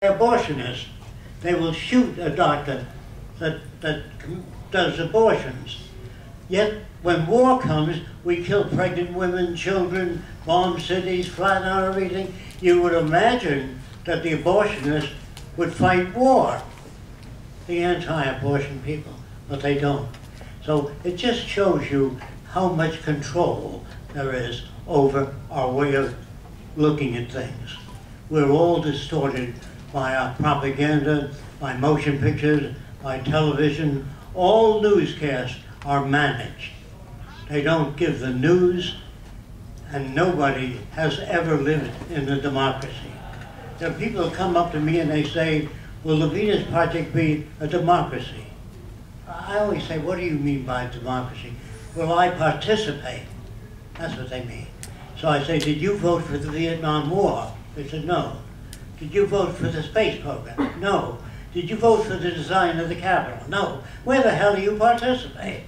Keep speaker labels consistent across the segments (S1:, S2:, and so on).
S1: abortionists. They will shoot a doctor that does abortions. Yet when war comes, we kill pregnant women, children, bomb cities, flatten out everything. You would imagine that the abortionists would fight war, the anti-abortion people, but they don't. So it just shows you how much control there is over our way of looking at things. We're all distorted by our propaganda, by motion pictures, by television. All newscasts are managed. They don't give the news, and nobody has ever lived in a democracy. There are people who come up to me and they say, will the Venus Project be a democracy? I always say, what do you mean by democracy? Will I participate? That's what they mean. So I say, did you vote for the Vietnam War? They said, no. Did you vote for the space program? No. Did you vote for the design of the Capitol? No. Where the hell do you participate?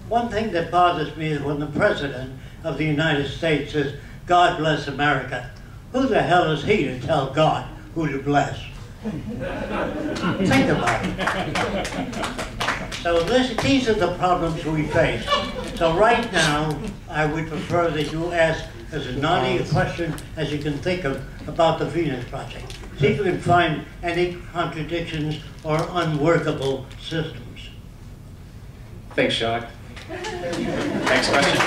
S1: One thing that bothers me is when the President of the United States says, God bless America. Who the hell is he to tell God who to bless? Think about it. So these are the problems we face. So right now, I would prefer that you ask as naughty a question as you can think of about the Venus Project. See if you can find any contradictions or unworkable systems.
S2: Thanks, Jacque. Next question.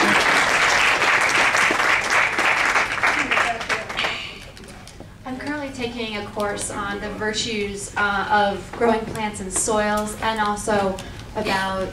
S3: I'm currently taking a course on the virtues of growing plants in soils, and also about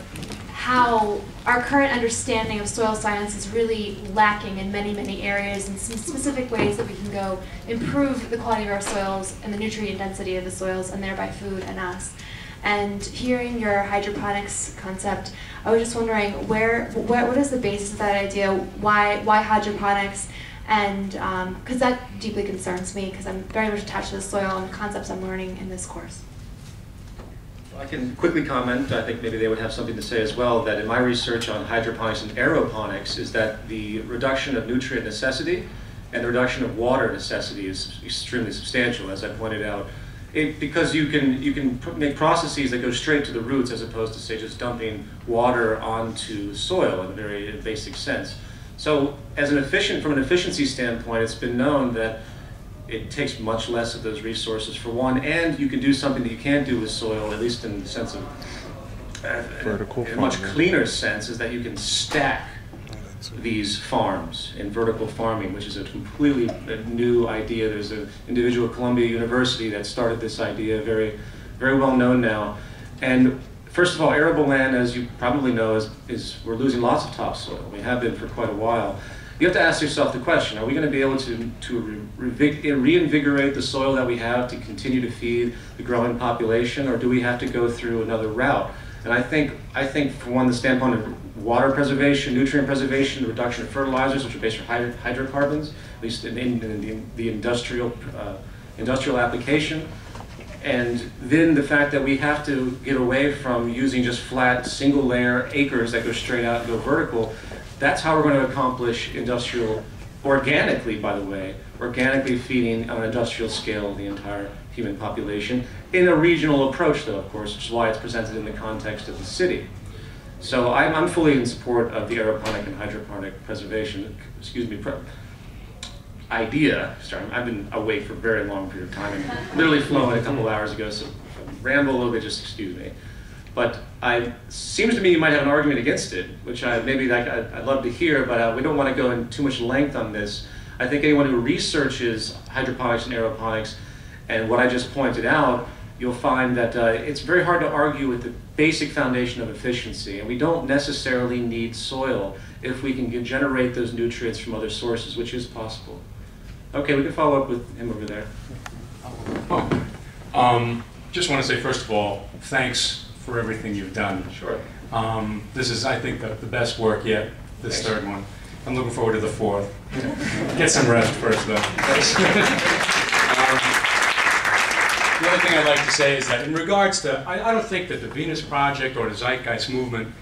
S3: how our current understanding of soil science is really lacking in many, many areas, and some specific ways that we can go improve the quality of our soils and the nutrient density of the soils, and thereby food and us. And hearing your hydroponics concept, I was just wondering what is the basis of that idea? Why hydroponics? And because that deeply concerns me, because I'm very much attached to the soil and the concepts I'm learning in this course.
S2: I can quickly comment, I think maybe they would have something to say as well, that in my research on hydroponics and aeroponics is that the reduction of nutrient necessity and the reduction of water necessity is extremely substantial, as I pointed out. Because you can make processes that go straight to the roots as opposed to, say, just dumping water onto soil in a very basic sense. So from an efficiency standpoint, it's been known that it takes much less of those resources for one, and you can do something that you can't do with soil, at least in the sense of
S4: vertical
S2: in a much cleaner sense, is that you can stack these farms in vertical farming, which is a completely new idea. There's an individual at Columbia University that started this idea, very, very well known now. And first of all, arable land, as you probably know, is we're losing lots of topsoil. We have been for quite a while. You have to ask yourself the question, are we going to be able to reinvigorate the soil that we have to continue to feed the growing population, or do we have to go through another route? And I think from one, the standpoint of water preservation, nutrient preservation, the reduction of fertilizers, which are based on hydrocarbons, at least in the industrial application, and then the fact that we have to get away from using just flat single layer acres that go straight out and go vertical. That's how we're going to accomplish organically, by the way, organically feeding on an industrial scale the entire human population, in a regional approach though, of course, which is why it's presented in the context of the city. So I'm fully in support of the aeroponic and hydroponic preservation, idea. Sorry, I've been awake for a very long period of time and literally flown a couple hours ago, so if I ramble a little bit, just excuse me. But it seems to me you might have an argument against it, which I'd love to hear, but we don't want to go in too much length on this. I think anyone who researches hydroponics and aeroponics and what I just pointed out, you'll find that it's very hard to argue with the basic foundation of efficiency, and we don't necessarily need soil if we can generate those nutrients from other sources, which is possible. Okay, we can follow up with him over there.
S5: Just want to say, first of all, thanks for everything you've done.
S2: Sure.
S5: This is, I think, the best work yet, this
S2: Thanks.
S5: third one. I'm looking forward to the fourth. Get some rest first, though. The other thing I'd like to say is that in regards to, I don't think that the Venus Project or the Zeitgeist movement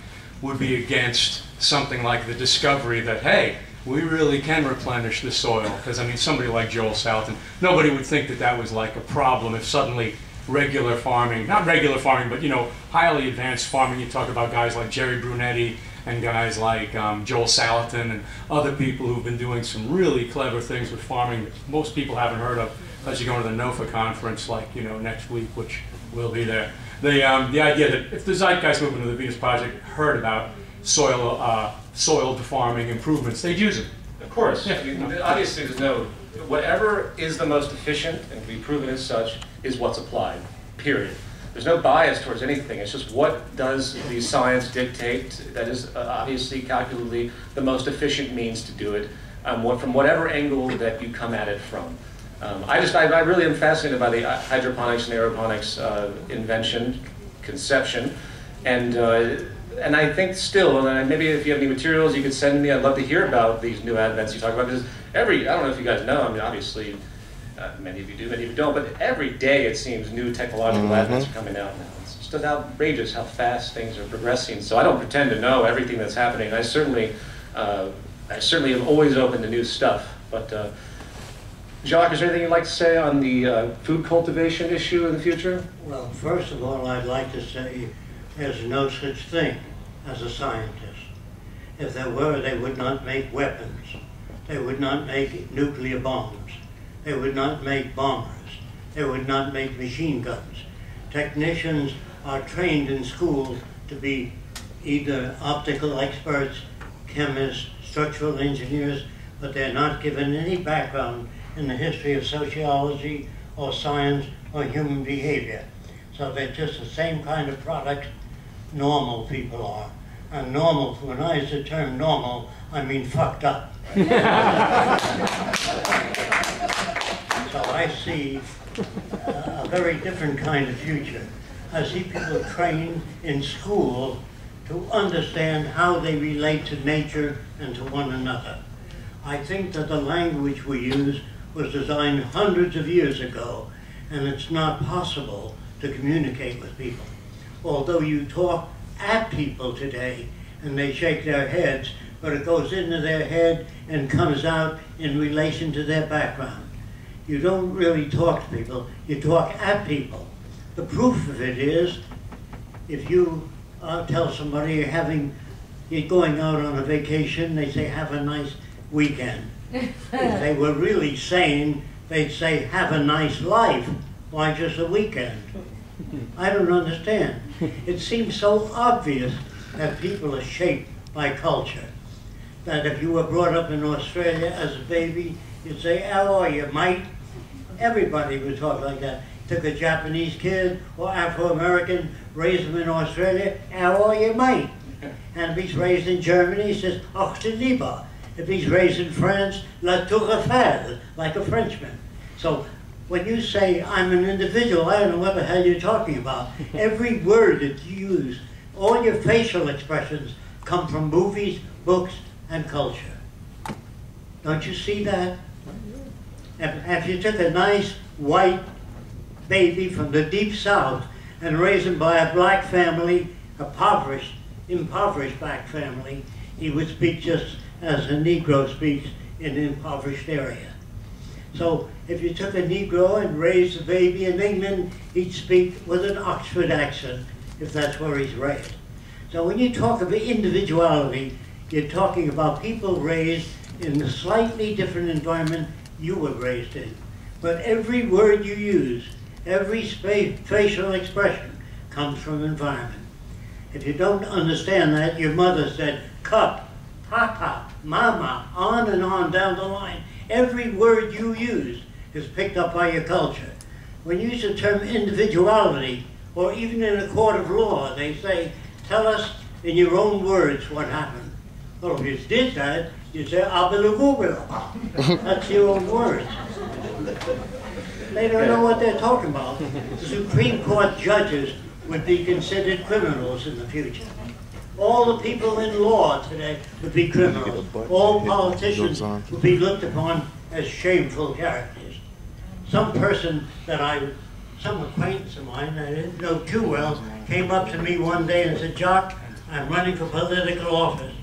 S5: would be against something like the discovery that, hey, we really can replenish the soil. Because, I mean, somebody like Joel Salatin, nobody would think that that was like a problem if suddenly regular farming, not regular farming, but, you know, highly advanced farming, you talk about guys like Jerry Brunetti and guys like Joel Salatin and other people who've been doing some really clever things with farming that most people haven't heard of, unless you go to the NOFA conference, like, you know, next week, which will be there. The idea that if the Zeitgeist movement of the Venus Project heard about soil farming improvements, they'd use it.
S2: Of course.
S5: Yeah.
S2: I mean, obviously, there's no, whatever is the most efficient and can be proven as such is what's applied, period. There's no bias towards anything. It's just what does the science dictate that is obviously calculatedly the most efficient means to do it, from whatever angle that you come at it from. I really am fascinated by the hydroponics and aeroponics invention, conception, and I think still, and maybe if you have any materials you could send me, I'd love to hear about these new advents you talk about, because I don't know if you guys know, I mean, obviously, many of you do, many of you don't, but every day it seems new technological advents are coming out now. It's just outrageous how fast things are progressing. So I don't pretend to know everything that's happening. I certainly am always open to new stuff. But Jacque, is there anything you'd like to say on the food cultivation issue in the future?
S1: Well, first of all, I'd like to say there's no such thing as a scientist. If there were, they would not make weapons. They would not make nuclear bombs. They would not make bombers. They would not make machine guns. Technicians are trained in school to be either optical experts, chemists, structural engineers, but they're not given any background in the history of sociology or science or human behavior. So they're just the same kind of product normal people are. And normal, when I use the term normal, I mean fucked up. So I see a very different kind of future. I see people trained in school to understand how they relate to nature and to one another. I think that the language we use was designed hundreds of years ago, and it's not possible to communicate with people. Although you talk at people today, and they shake their heads, but it goes into their head and comes out in relation to their background. You don't really talk to people, you talk at people. The proof of it is, if you tell somebody you're going out on a vacation, they say, have a nice weekend. If they were really sane, they'd say, have a nice life. Why just a weekend? I don't understand. It seems so obvious that people are shaped by culture. That if you were brought up in Australia as a baby, you'd say, how are you, mate? Everybody would talk like that. Took a Japanese kid or Afro-American, raised him in Australia, how are you, mate? And if he's raised in Germany, he says, ach du lieber. If he's raised in France, la tour Eiffel, like a Frenchman. So when you say, I'm an individual, I don't know what the hell you're talking about. Every word that you use, all your facial expressions come from movies, books, and culture. Don't you see that? If you took a nice white baby from the deep south and raised him by a black family, impoverished black family, he would speak just as a Negro speaks in an impoverished area. So if you took a Negro and raised a baby in England, he'd speak with an Oxford accent, if that's where he's raised. So when you talk of individuality, you're talking about people raised in a slightly different environment you were raised in. But every word you use, every facial expression comes from environment. If you don't understand that, your mother said, cup, papa, mama, on and on down the line. Every word you use is picked up by your culture. When you use the term individuality, or even in a court of law, they say, tell us in your own words what happened. Well, if you did that, you'd say, that's your own words. They don't know what they're talking about. The Supreme Court judges would be considered criminals in the future. All the people in law today would be criminals. All politicians would be looked upon as shameful characters. Some acquaintance of mine I didn't know too well came up to me one day and said, Jacque, I'm running for political office.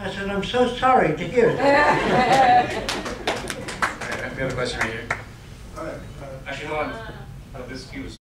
S1: I said, I'm so sorry to hear that.
S2: We have a question right here. Actually, hold on. This view is